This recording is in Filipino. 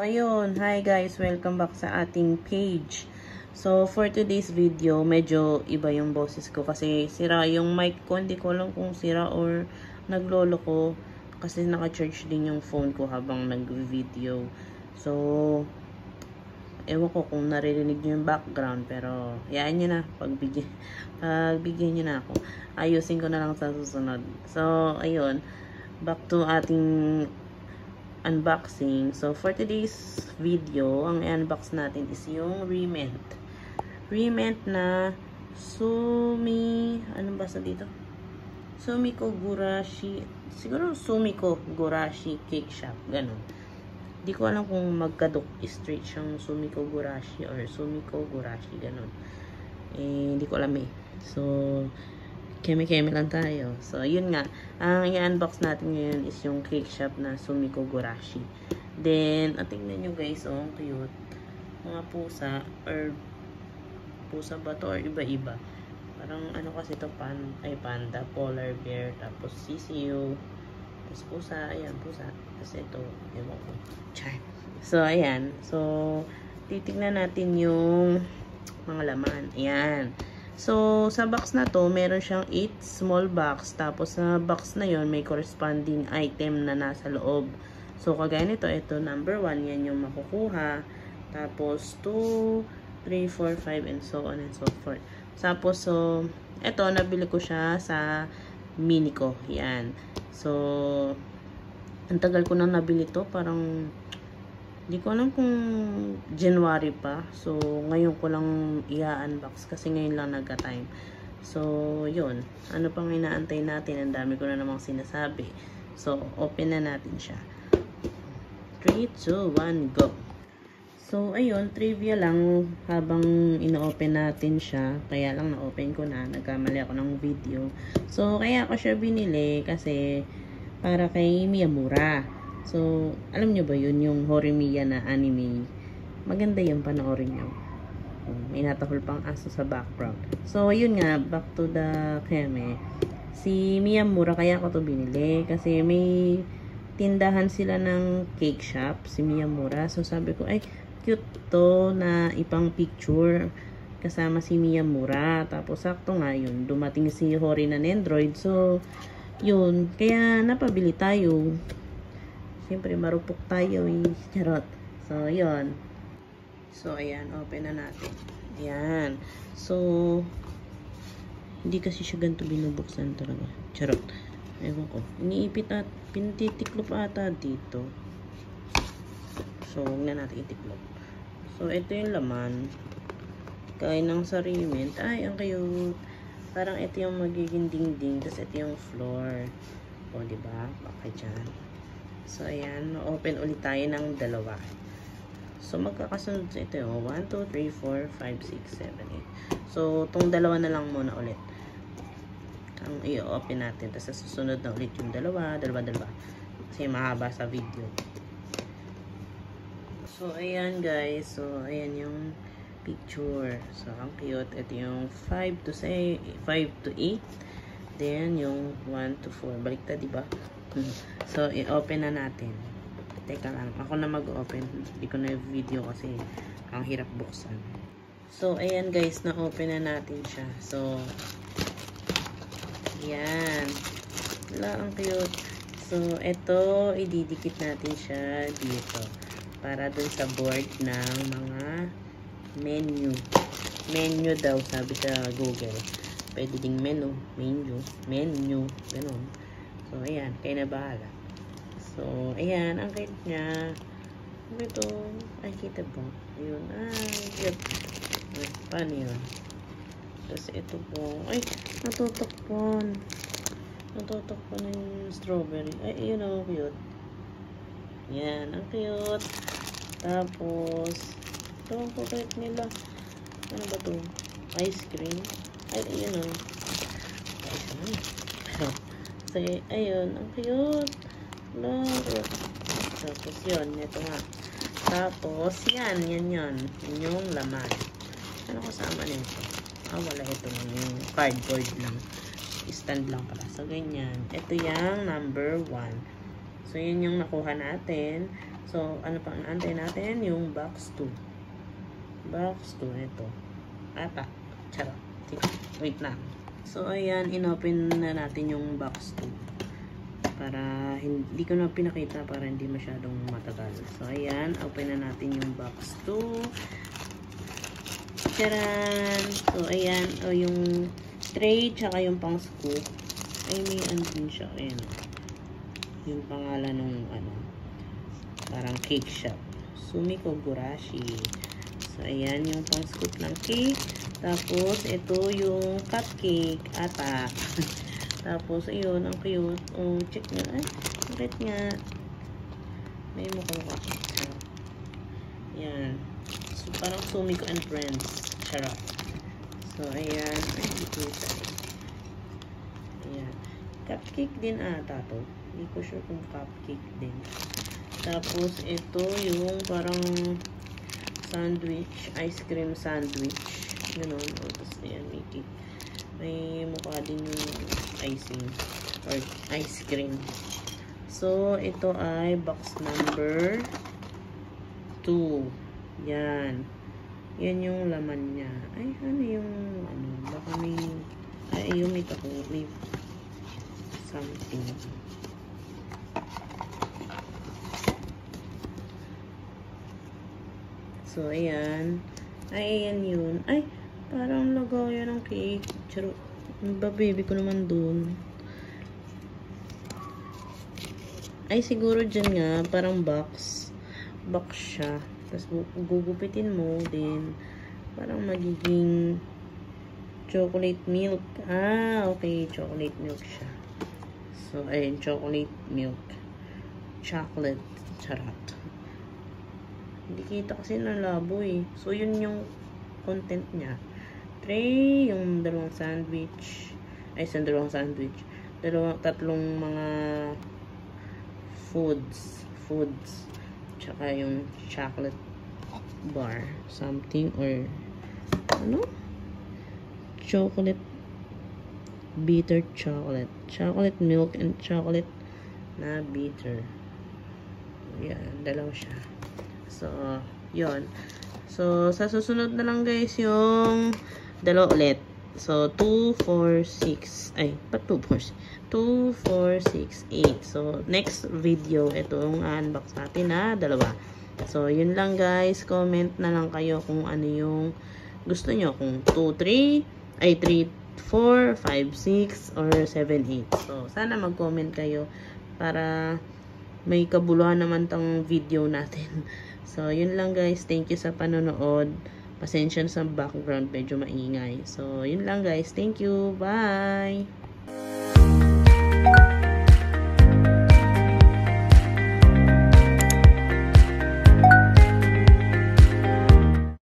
ayun. Hi guys, welcome back sa ating page. So, for today's video, medyo iba yung boses ko kasi sira yung mic ko. Hindi ko alam kung sira or naglolo ko kasi naka-charge din yung phone ko habang nag-video. So, ewan ko kung naririnig nyo yung background, pero hayaan nyo na. Pagbigyan nyo na ako. Ayusin ko na lang sa susunod. So, ayun. Back to ating unboxing. So, for today's video, ang i-unbox natin is yung Rement. Rement na ano ba sa dito? Sumiko Gurashi. Siguro Sumiko Gurashi Cake Shop. Ganun. Di ko alam kung magkadok straight siyang Sumiko Gurashi or Sumiko Gurashi. Ganun. Di ko alam eh. So, keme-keme lang tayo. So, yun nga. Ang i-unbox natin ngayon is yung cake shop na Sumiko Gurashi. Then, tingnan nyo guys, oh, ang cute. Mga pusa, or pusa ba to, or iba-iba. Parang, ano kasi to, panda, polar bear, tapos sisiu, tapos pusa, ayan, pusa. Tapos ito, ewan ko, char. So, ayan. So, titignan natin yung mga laman. Ayan. So, sa box na to, meron siyang 8 small box. Tapos, sa box na yon may corresponding item na nasa loob. So, kagaya nito, ito, number 1, yan yung makukuha. Tapos, 2, 3, 4, 5, and so on and so forth. Tapos, so, ito, nabili ko siya sa Minico. Yan. So, ang tagal ko nang nabili to. Parang, di ko alam kung January pa. So, ngayon ko lang i-unbox kasi ngayon lang nagka-time. So, yun. Ano pang inaantay natin? Ang dami ko na namang sinasabi. So, open na natin siya. 3, 2, 1, go! So, ayun. Trivia lang habang ino-open natin siya. Kaya lang na-open ko na. Nagkamali ako ng video. So, kaya ako siya binili kasi para kay Miyamura. So, alam nyo ba yun, yung Horimiya na anime? Maganda yung panoorin nyo. May natahol pang aso sa background. So, yun nga, back to the keme. Si Miyamura, kaya ko to binili. Kasi may tindahan sila ng cake shop, si Miyamura. So, sabi ko, ay, cute to na ipang picture kasama si Miyamura. Tapos, sakto nga yun. Dumating si Hori na Nendroid. So, yun. Kaya, napabili tayo. Siyempre, marupok tayo eh. Charot. So, yun. So, ayan. Open na natin. Ayan. So, hindi kasi siya ganito binubuksan talaga. Charot. Ewan ko. Iniipit at pinititiklop ata dito. So, huwag na natin itiklop. So, ito yung laman. Kain ng sa Rement. Ay, ang cute. Parang ito yung magiging dingding. Tapos, ito yung floor. O, diba? Baka dyan. So, ayan. Open ulit tayo ng dalawa. So, magkakasunod sa ito. 1, 2, 3, 4, 5, 6, 7, 8. So, itong dalawa na lang muna ulit. Ang i-open natin. Tapos, susunod na ulit yung dalawa. Kasi mahaba sa video. So, ayan guys. So, ayan yung picture. So, ang cute. Ito yung 5 to 8. Then, yung 1 to 4. Baliktad, diba? So, i-open na natin. Teka lang. Ako na mag-open. Hindi ko na video kasi ang hirap buksan. So, ayan guys. Na-open na natin siya. So, ayan. Wala, ang cute. So, ito, ididikit natin siya dito. Para dun sa board ng mga menu. Menu daw, sabi sa Google. Pwede ding menu. Ganun. So, ayan. Kayo na bahala. So, ayan. Ang cute niya. Ito. Ay, kita ba? Ayun. Ay, cute. Ay, paano yun? Tapos, ito po. Ay, natutokpon. Natutokpon yung strawberry. Ay, yun o. Cute. Yan. Ang cute. Tapos, ito ang cute nila. Ano ba ito? Ice cream. Ay, yun o. Ice cream. So, ayun, ang cute. Cute. Tapos, yun. Ito nga. Tapos, yan. Yan yung laman. Ano kasama nito? Wala ito. Yung cardboard lang. Stand lang pala. So, ganyan. Ito yung number 1. So, yun yung nakuha natin. So, ano pang naantay natin? Yung box 2. Box 2, ito. Ata. Charot. Wait na. So, ayan, inopen na natin yung box 2. Para, hindi ko na pinakita para hindi masyadong matagal. So, ayan, open na natin yung box 2. Charan! So, ayan, yung tray, tsaka yung pang scoop. Ay, may ano din siya. Ayan. Yung pangalan ng, parang cake shop. Sumiko Gurashi. So, ayan, yung pang scoop ng cake. Tapos, ito yung cupcake. Ata. Tapos, ayun, ang cute. Oh, check nyo. Ay, bakit nga? May mukha. Ayan. So, parang Sumiko and Friends. Charot. So, ayan. Ay, dito tayo. Ayan. Cupcake din ata to. Hindi ko sure kung cupcake din. Tapos, ito yung parang sandwich. Ice cream sandwich. Ganon. Tapos, ayan, may cake. May mukha din yung icing or ice cream. So, ito ay box number 2. Yan. Yan yung laman niya. Ay, ano yung, baka may, ay, yung may something. So, ayan. Ay, ayan yun. Ay, parang lagayan ng cake. Charot. Baby ko naman dun. Ay, siguro dyan nga, parang box. Box siya. Tapos, gugupitin mo, din parang magiging chocolate milk. Ah, okay. Chocolate milk siya. So, ayun, chocolate milk. Chocolate. Charot. Hindi kita kasi ng labo eh. So, yun yung content niya. Tray, yung dalawang sandwich. Ay, dalawang sandwich. Tatlong mga foods. Tsaka yung chocolate bar. Something or chocolate bitter chocolate. Chocolate milk and chocolate na bitter. Yan, dalawa siya. So, yun. So, sa susunod na lang guys yung dalawa ulit. So, 2, 4, 6. Ay, ba't 2, 4, 2, 4, 6, 8. So, next video, ito yung unbox natin na dalawa. So, yun lang guys. Comment na lang kayo kung ano yung gusto nyo. Kung 2, 3, ay 3, 4, 5, 6, or 7, 8. So, sana mag-comment kayo para may kabuluhan naman tong video natin. So, yun lang guys. Thank you sa panonood. Pasensya sa background. Medyo maingay. So, yun lang guys. Thank you. Bye!